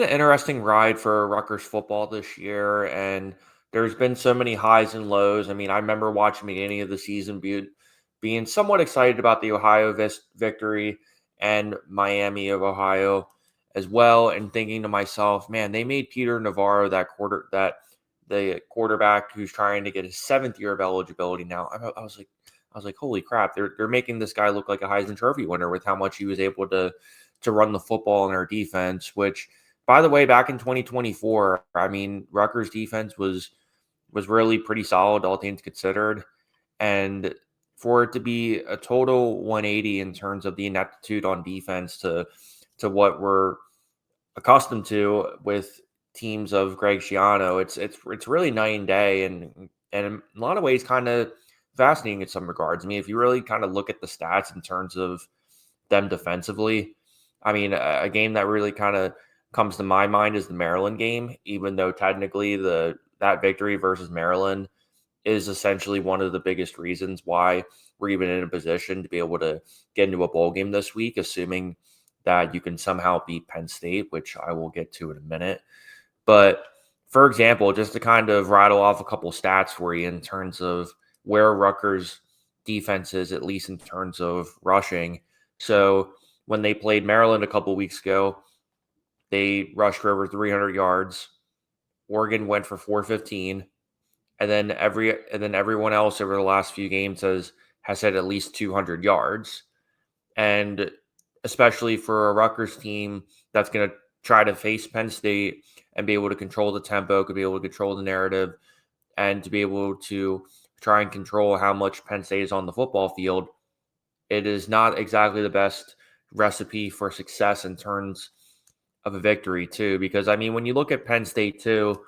an interesting ride for Rutgers football this year, and there's been so many highs and lows. I mean, I remember watching the beginning of the season, being somewhat excited about the Ohio victory and Miami of Ohio as well, and thinking to myself, man, they made Peter Navarro that the quarterback who's trying to get his seventh year of eligibility now. I was like, holy crap, they're making this guy look like a Heisman Trophy winner with how much he was able to run the football in our defense, which, by the way, back in 2024, I mean, Rutgers defense was really pretty solid, all things considered. And for it to be a total 180 in terms of the ineptitude on defense to what we're accustomed to with teams of Greg Schiano, it's really night and day, and in a lot of ways kind of fascinating in some regards. I mean, if you really kind of look at the stats in terms of them defensively, I mean, a game that really kind of comes to my mind is the Maryland game, even though technically that victory versus Maryland is essentially one of the biggest reasons why we're even in a position to be able to get into a bowl game this week, assuming that you can somehow beat Penn State, which I will get to in a minute. But for example, just to kind of rattle off a couple stats for you in terms of where Rutgers defense is, at least in terms of rushing. So when they played Maryland a couple weeks ago, they rushed for over 300 yards. Oregon went for 415, and then everyone else over the last few games has had at least 200 yards. And especially for a Rutgers team that's going to try to face Penn State and be able to control the tempo, could be able to control the narrative, and to be able to try and control how much Penn State is on the football field, it is not exactly the best recipe for success in terms of a victory too. Because I mean, when you look at Penn State too,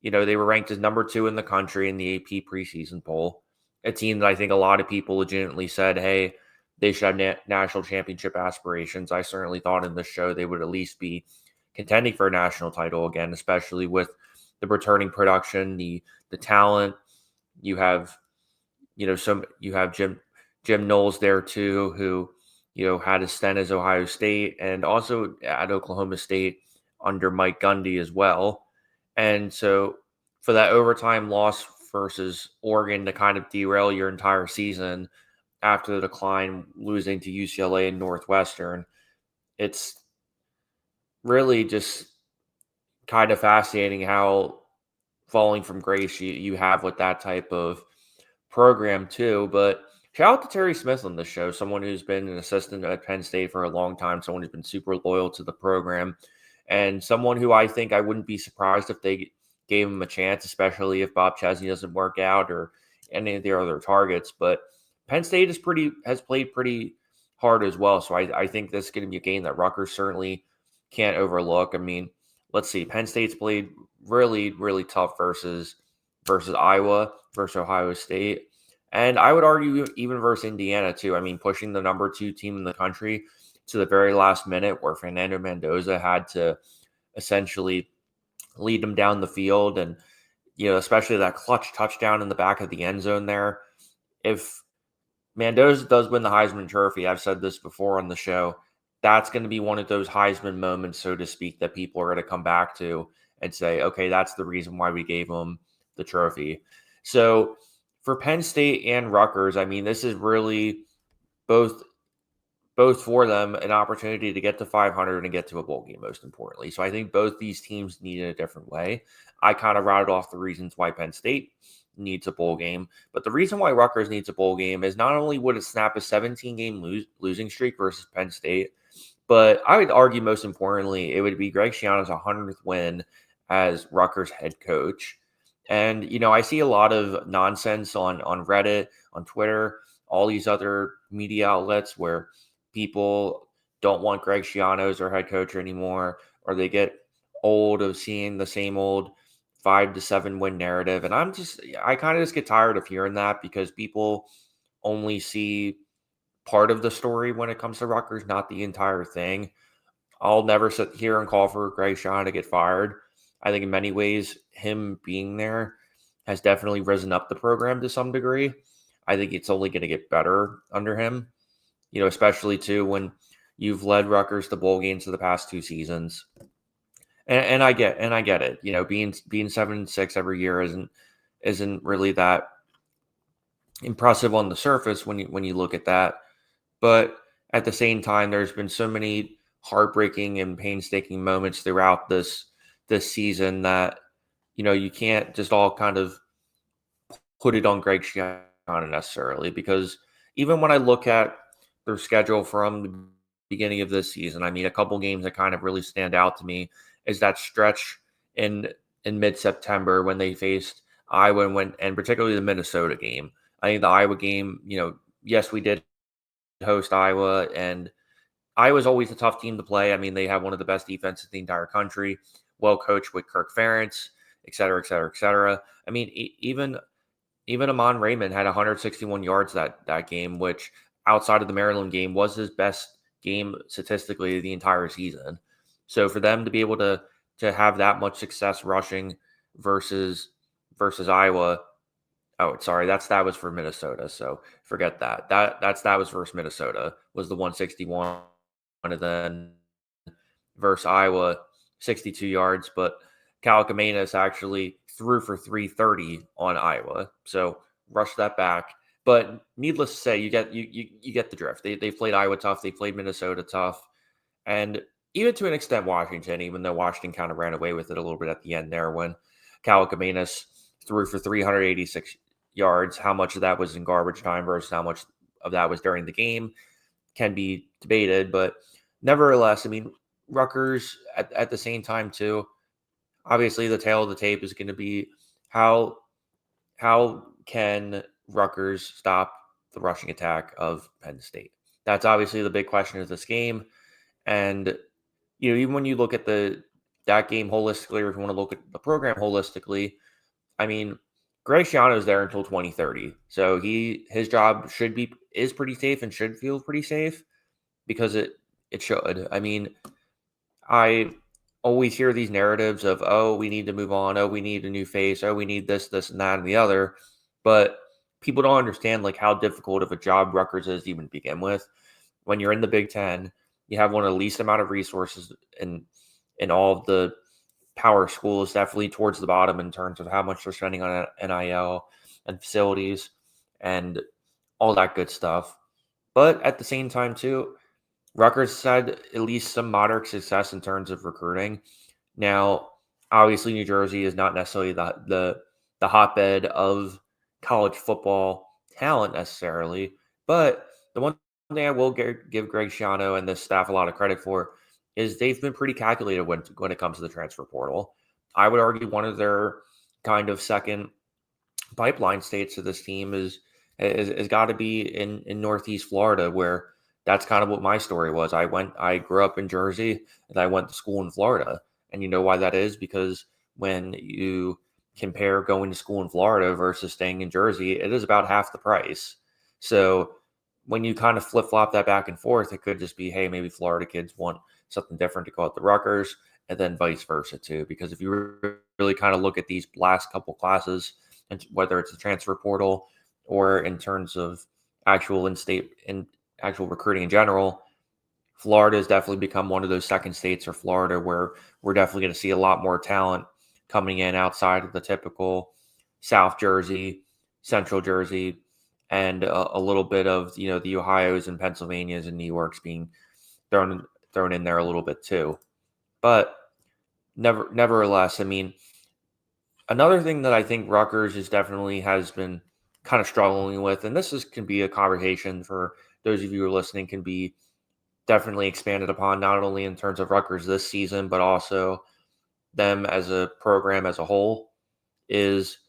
they were ranked as number 2 in the country in the AP preseason poll. A team that I think a lot of people legitimately said, hey, they should have national championship aspirations. I certainly thought in this show they would at least be contending for a national title again, especially with the returning production, the talent. You have, you have Jim Knowles there too, who had a stint as Ohio State and also at Oklahoma State under Mike Gundy as well. And so for that overtime loss versus Oregon to kind of derail your entire season after the decline, losing to UCLA and Northwestern, it's really just kind of fascinating how falling from grace you have with that type of program too. But shout out to Terry Smith on the show, someone who's been an assistant at Penn State for a long time, someone who's been super loyal to the program, and someone who I think I wouldn't be surprised if they gave him a chance, especially if Bob Chesney doesn't work out or any of their other targets. But Penn State has played pretty hard as well. So I think this is going to be a game that Rutgers certainly can't overlook. I mean, let's see. Penn State's played really, really tough versus Iowa, versus Ohio State. And I would argue even versus Indiana too. I mean, pushing the number 2 team in the country to the very last minute where Fernando Mendoza had to essentially lead them down the field. And, especially that clutch touchdown in the back of the end zone there. If Mendoza does win the Heisman Trophy, I've said this before on the show, that's going to be one of those Heisman moments, so to speak, that people are going to come back to and say, okay, that's the reason why we gave him the trophy. So for Penn State and Rutgers, I mean, this is really both for them an opportunity to get to 500 and get to a bowl game, most importantly. So I think both these teams need it a different way. I kind of routed off the reasons why Penn State needs a bowl game, but the reason why Rutgers needs a bowl game is not only would it snap a 17-game losing streak versus Penn State, but I would argue most importantly, it would be Greg Schiano's 100th win as Rutgers head coach. And, I see a lot of nonsense on Reddit, on Twitter, all these other media outlets where people don't want Greg Schiano as their head coach anymore, or they get old of seeing the same old 5 to 7 win narrative. And I kind of just get tired of hearing that because people only see part of the story when it comes to Rutgers, not the entire thing. I'll never sit here and call for Greg Schiano to get fired. I think in many ways, him being there has definitely risen up the program to some degree. I think it's only going to get better under him, especially too when you've led Rutgers to bowl games for the past 2 seasons. And I get it. Being 7-6 every year isn't really that impressive on the surface when you look at that. But at the same time, there's been so many heartbreaking and painstaking moments throughout this season that you can't just all kind of put it on Greg Schiano necessarily, because even when I look at their schedule from the beginning of this season, I mean, a couple games that kind of really stand out to me is that stretch in mid-September when they faced Iowa and particularly the Minnesota game. I think the Iowa game, yes, we did host Iowa, and Iowa's always a tough team to play. I mean, they have one of the best defenses in the entire country, well coached with Kirk Ferentz, et cetera, et cetera, et cetera. I mean, even Amon Raymond had 161 yards that game, which outside of the Maryland game was his best game statistically the entire season. So for them to be able to have that much success rushing versus Iowa. Oh, sorry, that was for Minnesota. So forget that. That was versus Minnesota was the 161, and then versus Iowa 62 yards, but Kaliakmanis actually threw for 330 on Iowa. So rush that back. But needless to say, you get the drift. They played Iowa tough, they played Minnesota tough, and even to an extent Washington, even though Washington kind of ran away with it a little bit at the end there when Kaliakmanis threw for 386 yards. How much of that was in garbage time versus how much of that was during the game can be debated, but nevertheless, I mean, Rutgers at the same time too. Obviously, the tail of the tape is going to be how can Rutgers stop the rushing attack of Penn State? That's obviously the big question of this game. And even when you look at that game holistically, or if you want to look at the program holistically, I mean, Greg Schiano is there until 2030, so his job is pretty safe and should feel pretty safe because it should. I mean, I always hear these narratives of, oh, we need to move on. Oh, we need a new face. Oh, we need this, and that, and the other. But people don't understand like how difficult of a job Rutgers is to even begin with. When you're in the Big Ten, you have one of the least amount of resources in all of the power schools, definitely towards the bottom in terms of how much they're spending on NIL and facilities and all that good stuff. But at the same time, too, Rutgers had at least some moderate success in terms of recruiting. Now, obviously, New Jersey is not necessarily the hotbed of college football talent necessarily, but the one thing I will give Greg Schiano and this staff a lot of credit for is they've been pretty calculated when it comes to the transfer portal. I would argue one of their kind of second pipeline states of this team is got to be in Northeast Florida, where that's kind of what my story was. I grew up in Jersey and I went to school in Florida. And you know why that is? Because when you compare going to school in Florida versus staying in Jersey, it is about half the price. So when you kind of flip flop that back and forth, it could just be, hey, maybe Florida kids want something different to go out to Rutgers, and then vice versa too. Because if you really kind of look at these last couple classes, and whether it's the transfer portal or in terms of actual in-state and actual recruiting in general, Florida has definitely become one of those second states, or Florida, where we're definitely going to see a lot more talent coming in outside of the typical South Jersey, Central Jersey, and a little bit of the Ohios and Pennsylvanias and New Yorks being thrown in there a little bit too. But nevertheless, I mean, another thing that I think Rutgers has been kind of struggling with, and can be a conversation for those of you who are listening, can be definitely expanded upon, not only in terms of Rutgers this season, but also them as a program as a whole, is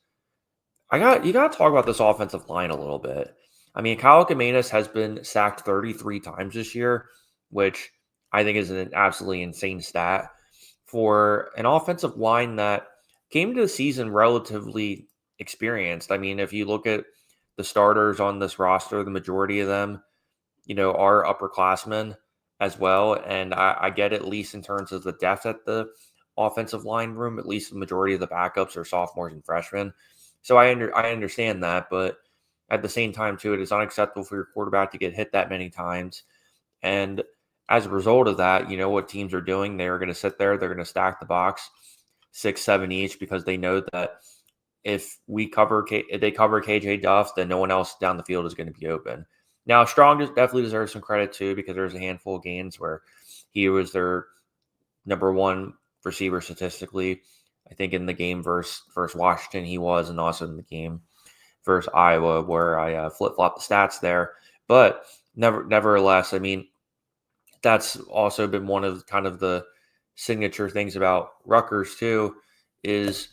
you got to talk about this offensive line a little bit. I mean, Kyle Kamanis has been sacked 33 times this year, which I think is an absolutely insane stat for an offensive line that came to the season relatively experienced. I mean, if you look at the starters on this roster, the majority of them, are upperclassmen as well. And I get at least in terms of the depth at the offensive line room, at least the majority of the backups are sophomores and freshmen. So I understand that, but at the same time too, it is unacceptable for your quarterback to get hit that many times. And as a result of that, you know what teams are doing? They're going to sit there, they're going to stack the box 6, 7 each because they know that if if they cover KJ Duff, then no one else down the field is going to be open. Now, Strong definitely deserves some credit too because there's a handful of games where he was their number one receiver statistically. I think in the game versus Washington he was, and also in the game versus Iowa where I flip flop the stats there. But nevertheless, I mean that's also been one of kind of the signature things about Rutgers too is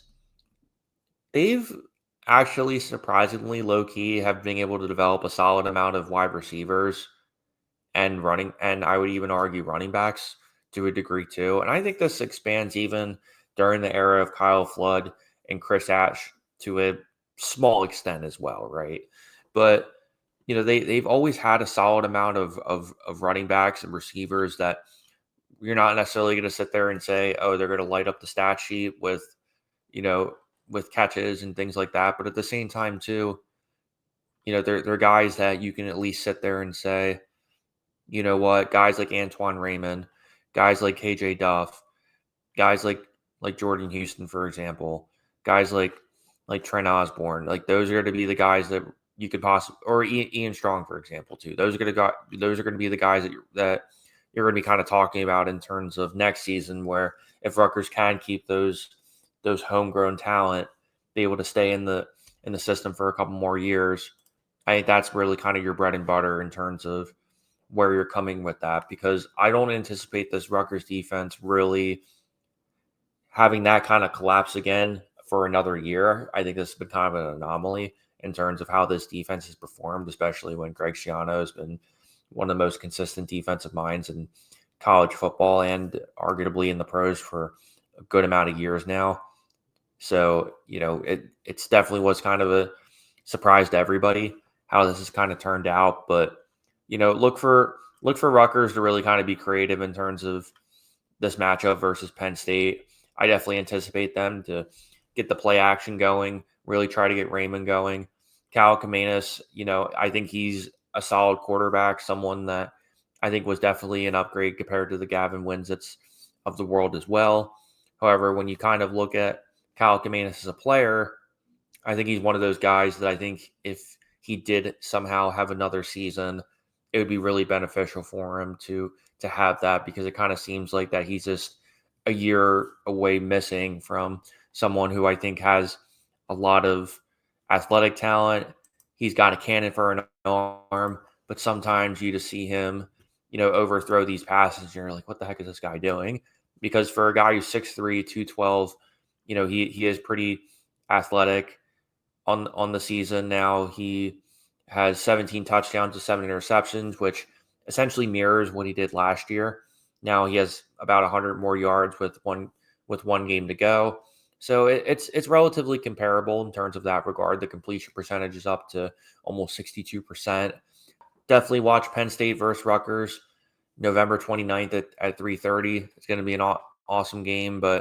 they've actually surprisingly low key have been able to develop a solid amount of wide receivers and running, and I would even argue running backs to a degree too. And I think this expands even during the era of Kyle Flood and Chris Ash to a small extent as well, right? But they've always had a solid amount of running backs and receivers that you're not necessarily going to sit there and say, oh, they're going to light up the stat sheet you know, with catches and things like that. But at the same time, too, they're guys that you can at least sit there and say, you know what, guys like Antoine Raymond, guys like KJ Duff, guys like Jordan Houston, for example, guys like Trent Osborne, like those are going to be the guys that you could possibly, or Ian Strong, for example, too. Those are going to be the guys that you're going to be kind of talking about in terms of next season, where if Rutgers can keep those homegrown talent, be able to stay in the system for a couple more years. I think that's really kind of your bread and butter in terms of where you're coming with that, because I don't anticipate this Rutgers defense really having that kind of collapse again for another year. I think this has been kind of an anomaly in terms of how this defense has performed, especially when Greg Schiano has been one of the most consistent defensive minds in college football and arguably in the pros for a good amount of years now. So, it's definitely was kind of a surprise to everybody how this has kind of turned out. But, look for Rutgers to really kind of be creative in terms of this matchup versus Penn State. I definitely anticipate them to get the play action going, really try to get Raymond going. Cal Kamenis, I think he's a solid quarterback, someone that I think was definitely an upgrade compared to the Gavin Winzits of the world as well. However, when you kind of look at Cal Kamenis as a player, I think he's one of those guys that I think if he did somehow have another season, it would be really beneficial for him to have that, because it kind of seems like that he's just a year away missing from someone who I think has a lot of athletic talent. He's got a cannon for an arm, but sometimes you just see him, overthrow these passes and you're like, what the heck is this guy doing? Because for a guy who's 6'3", 212, he is pretty athletic on the season. Now he has 17 touchdowns to 7 interceptions, which essentially mirrors what he did last year. Now he has about 100 more yards with one game to go. So it's relatively comparable in terms of that regard. The completion percentage is up to almost 62%. Definitely watch Penn State versus Rutgers November 29th at 3:30. It's going to be an awesome game, but